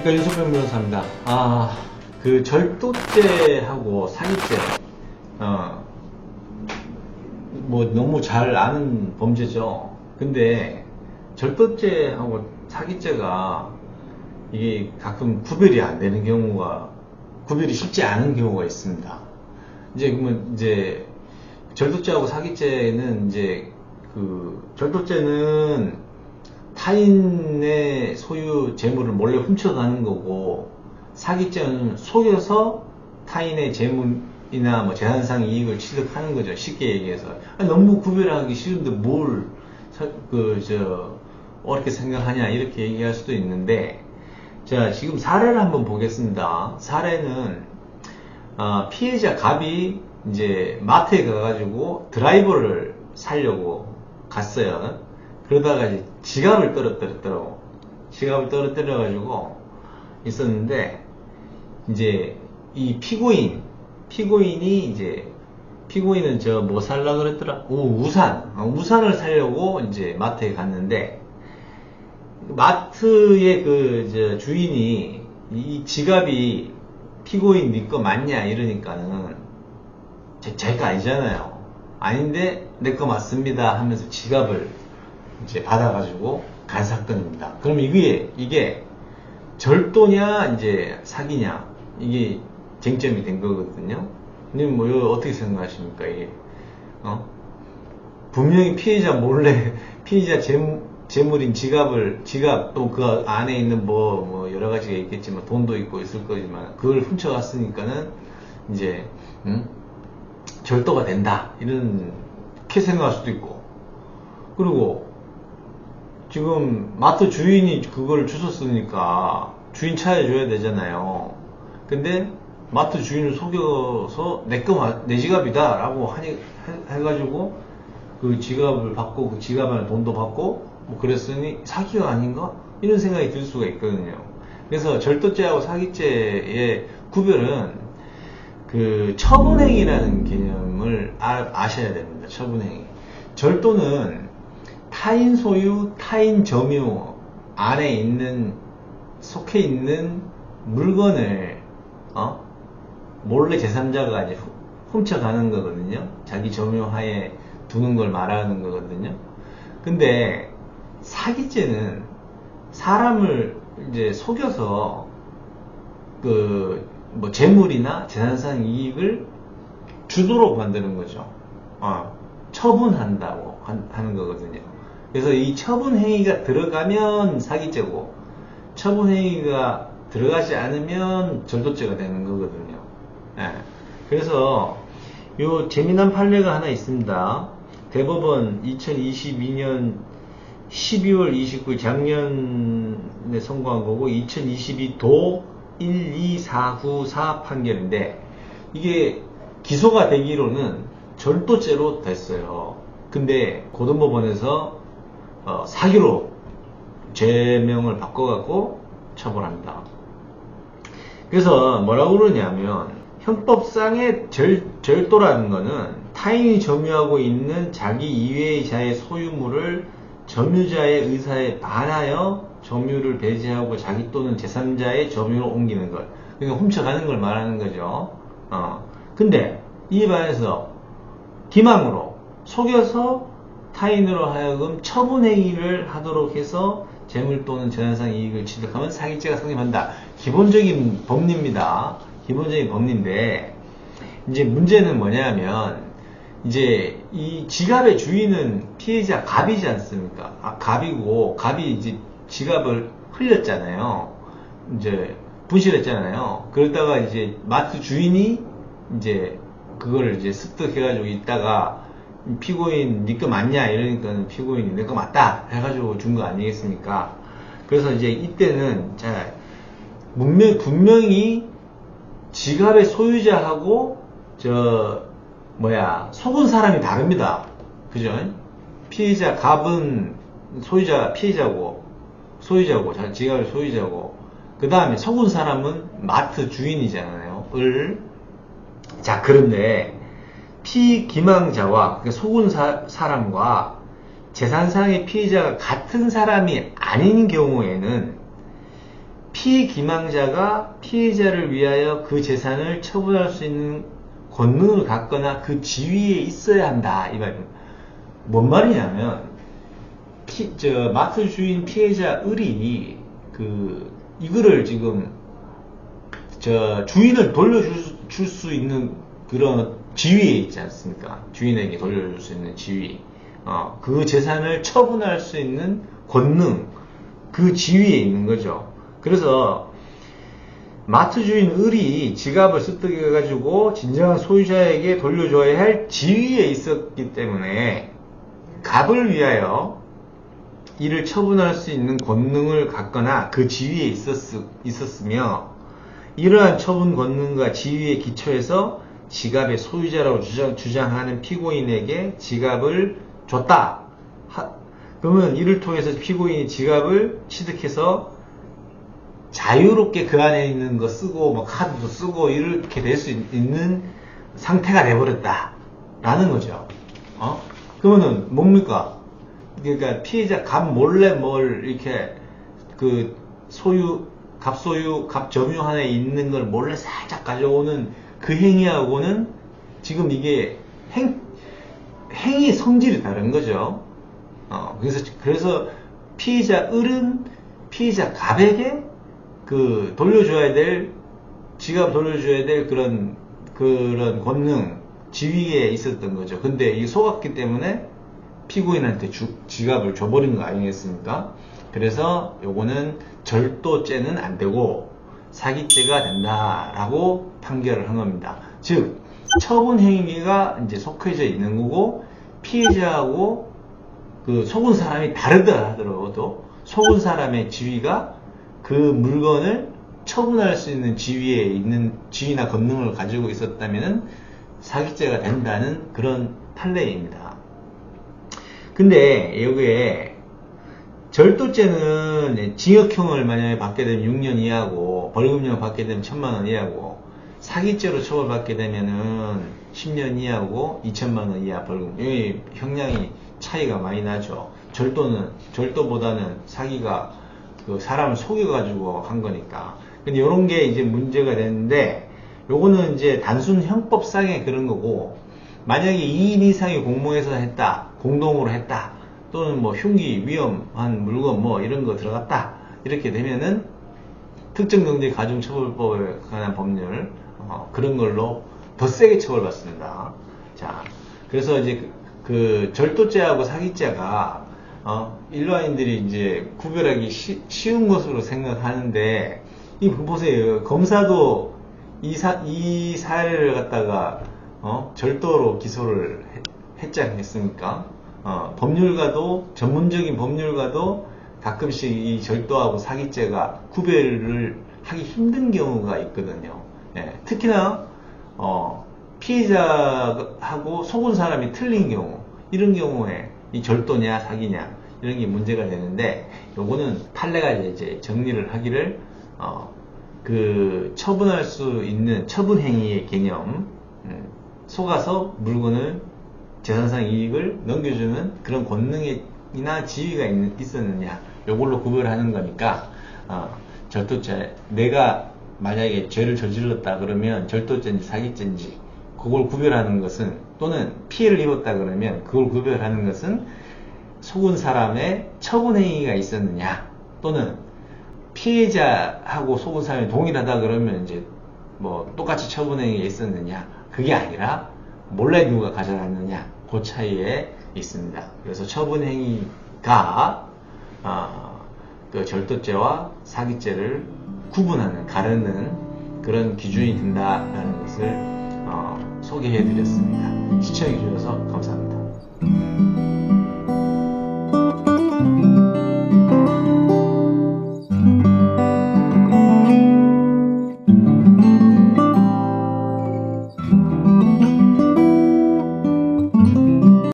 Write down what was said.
안녕하십니까, 윤석병 변호사입니다. 그 절도죄하고 사기죄, 뭐 너무 잘 아는 범죄죠. 근데 절도죄하고 사기죄가 이게 가끔 구별이 안 되는 경우가, 구별이 쉽지 않은 경우가 있습니다. 그러면 절도죄하고 사기죄는 절도죄는 타인의 소유 재물을 몰래 훔쳐가는 거고, 사기죄는 속여서 타인의 재물이나 뭐 재산상 이익을 취득하는 거죠. 쉽게 얘기해서. 너무 구별하기 싫은데 뭘 어렵게 생각하냐 이렇게 얘기할 수도 있는데, 자, 지금 사례를 한번 보겠습니다. 사례는 피해자 갑이 이제 마트에 가가지고 드라이버를 사려고 갔어요. 그러다가 이제 지갑을 떨어뜨렸더라고. 지갑을 떨어뜨려가지고 있었는데, 이제 이 피고인은 뭐 살라 그랬더라? 우산을 사려고 이제 마트에 갔는데, 마트의 주인이 이 지갑이 피고인 네 거 맞냐 이러니까는 제가 아니잖아요. 아닌데 내 거 맞습니다 하면서 지갑을 이제 받아가지고 간 사건입니다. 그럼 이게 절도냐 사기냐 이게 쟁점이 된 거거든요. 님 뭐 이거 어떻게 생각하십니까? 이게 분명히 피해자 몰래 피해자 재물인 지갑 또 그 안에 있는 뭐 여러 가지가 있겠지만 돈도 있고 있을 거지만 그걸 훔쳐갔으니까는 절도가 된다 이렇게 생각할 수도 있고, 그리고 지금 마트 주인이 그걸 주웠으니까 주인 찾아줘야 되잖아요. 근데 마트 주인을 속여서 내 지갑이다 라고 해가지고 그 지갑을 받고 그 지갑 안에 돈도 받고 뭐 그랬으니 사기가 아닌가? 이런 생각이 들 수가 있거든요. 그래서 절도죄하고 사기죄의 구별은 그 처분행위라는 개념을 아셔야 됩니다. 처분행위. 절도는 타인 소유, 타인 점유 안에 속해 있는 물건을 몰래 제3자가 이제 훔쳐가는 거거든요. 자기 점유하에 두는 걸 말하는 거거든요. 근데 사기죄는 사람을 이제 속여서 뭐 재물이나 재산상 이익을 주도록 만드는 거죠. 처분한다고 하는 거거든요. 그래서 이 처분 행위가 들어가면 사기죄고, 처분 행위가 들어가지 않으면 절도죄가 되는 거거든요. 그래서 요 재미난 판례가 하나 있습니다. 대법원 2022년 12월 29일 작년에 선고한 거고, 2022도 124994 판결인데, 이게 기소가 되기로는 절도죄로 됐어요. 근데 고등법원에서 사기로 죄명을 바꿔갖고 처벌합니다. 그래서 뭐라고 그러냐면, 형법상의 절도라는 거는 타인이 점유하고 있는 자기 이외의 자의 소유물을 점유자의 의사에 반하여 점유를 배제하고 자기 또는 제3자의 점유로 옮기는 것. 그러니까 훔쳐가는 걸 말하는 거죠. 근데 이에 반해서 기망으로 속여서 타인으로 하여금 처분행위를 하도록 해서 재물 또는 재산상 이익을 취득하면 사기죄가 성립한다. 기본적인 법리입니다. 기본적인 법리인데, 이제 문제는 뭐냐면, 이 지갑의 주인은 피해자 갑이지 않습니까? 갑이고, 갑이 이제 지갑을 흘렸잖아요. 분실했잖아요. 그러다가 이제 마트 주인이 그거를 습득해가지고 있다가 피고인 네 거 맞냐 이러니까 피고인이 내 거 맞다 해가지고 준 거 아니겠습니까? 그래서 이때는 분명히 지갑의 소유자하고 속은 사람이 다릅니다. 그죠? 피해자 갑은 피해자고 지갑의 소유자고, 그 다음에 속은 사람은 마트 주인이잖아요. 자, 그런데 피기망자와 속은 사람과 재산상의 피해자가 같은 사람이 아닌 경우에는 피기망자가 피해자를 위하여 그 재산을 처분할 수 있는 권능을 갖거나 그 지위에 있어야 한다. 이 말입니다. 뭔 말이냐면, 마트 주인 피해자 을이, 이거를 지금, 주인을 돌려줄 수 있는 그런 지위에 있지 않습니까? 주인에게 돌려줄 수 있는 지위. 그 재산을 처분할 수 있는 권능, 그 지위에 있는 거죠. 그래서, 마트 주인 을이 지갑을 습득해가지고 진정한 소유자에게 돌려줘야 할 지위에 있었기 때문에 갑을 위하여 이를 처분할 수 있는 권능을 갖거나 그 지위에 있었으며 이러한 처분 권능과 지위에 기초해서 지갑의 소유자라고 주장하는 피고인에게 지갑을 줬다. 그러면 이를 통해서 피고인이 지갑을 취득해서 자유롭게 그 안에 있는 거 쓰고 뭐 카드도 쓰고 이렇게 될 수 있는 상태가 돼버렸다 라는 거죠. 그러면은 뭡니까? 그러니까 피해자 갑 몰래 뭘 이렇게 갑 점유 안에 있는 걸 몰래 살짝 가져오는 그 행위하고는 지금 이게 행위 성질이 다른 거죠. 그래서 피해자 을은 피해자 갑에게 지갑 돌려줘야 될 그런 권능, 지위에 있었던 거죠. 근데 이게 속았기 때문에 피고인한테 지갑을 줘버린 거 아니겠습니까? 그래서 요거는 절도죄는 안 되고 사기죄가 된다라고 판결을 한 겁니다. 즉, 처분 행위가 이제 속해져 있는 거고, 피해자하고 속은 사람이 다르다 하더라도 속은 사람의 지위가 그 물건을 처분할 수 있는 지위나 권능을 가지고 있었다면 사기죄가 된다는 그런 판례입니다. 근데 여기에 절도죄는 징역형을 만약에 받게 되면 6년 이하고 벌금형을 받게 되면 1,000만 원 이하고 사기죄로 처벌받게 되면은 10년 이하고 2천만 원 이하 벌금. 여기 형량이 차이가 많이 나죠. 절도보다는 사기가 사람을 속여가지고 한 거니까. 근데 요런 게 이제 문제가 되는데, 요거는 이제 단순 형법상의 그런 거고, 만약에 2인 이상이 공모해서 했다, 공동으로 했다, 또는 뭐 흉기, 위험한 물건 뭐 이런 거 들어갔다, 이렇게 되면은 특정경제가중처벌법에 관한 법률, 그런 걸로 더 세게 처벌받습니다. 자, 그래서 이제 절도죄하고 사기죄가 일반인들이 이제 구별하기 쉬운 것으로 생각하는데, 보세요. 검사도 이 사례를 갖다가, 절도로 기소를 했지 않겠습니까? 전문적인 법률가도 가끔씩 이 절도하고 사기죄가 구별을 하기 힘든 경우가 있거든요. 예, 특히나, 피해자하고 속은 사람이 틀린 경우, 이런 경우에 이 절도냐 사기냐 이런 게 문제가 되는데, 요거는 판례가 이제 정리를 하기를 처분할 수 있는 처분행위의 개념, 속아서 물건을 재산상 이익을 넘겨주는 그런 권능이나 지위가 있었느냐, 요걸로 구별하는 거니까 절도죄, 내가 만약에 죄를 저질렀다 그러면 절도죄인지 사기죄인지 그걸 구별하는 것은, 또는 피해를 입었다 그러면 그걸 구별하는 것은 속은 사람의 처분행위가 있었느냐, 또는 피해자하고 속은 사람이 동일하다 그러면 이제 뭐 똑같이 처분행위가 있었느냐, 그게 아니라 몰래 누가 가져갔느냐, 그 차이에 있습니다. 그래서 처분행위가 절도죄와 사기죄를 구분하는, 가르는 그런 기준이 된다라는 것을 소개해 드렸습니다. 시청해 주셔서 감사합니다.